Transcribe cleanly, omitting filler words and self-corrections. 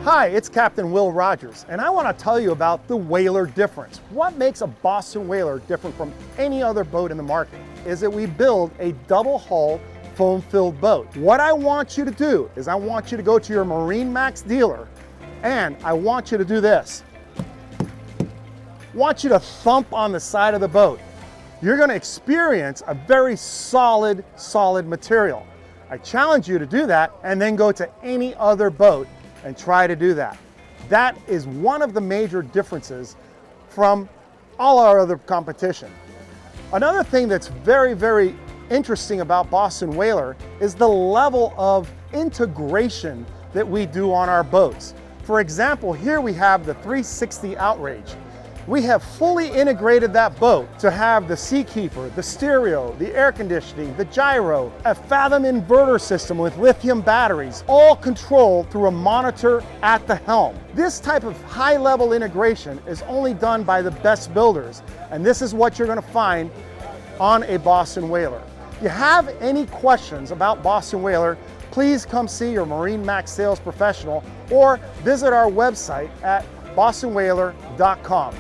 Hi, it's Captain Will Rogers, and I want to tell you about the Whaler difference. What makes a Boston Whaler different from any other boat in the market is that we build a double-hull, foam-filled boat. What I want you to do is I want you to go to your MarineMax dealer, and I want you to do this. I want you to thump on the side of the boat. You're going to experience a very solid material. I challenge you to do that and then go to any other boat and try to do that. That is one of the major differences from all our other competition. Another thing that's very interesting about Boston Whaler is the level of integration that we do on our boats. For example, here we have the 360 Outrage. We have fully integrated that boat to have the Seakeeper, the stereo, the air conditioning, the gyro, a Fathom inverter system with lithium batteries, all controlled through a monitor at the helm. This type of high-level integration is only done by the best builders, and this is what you're going to find on a Boston Whaler. If you have any questions about Boston Whaler, please come see your MarineMax sales professional or visit our website at bostonwhaler.com.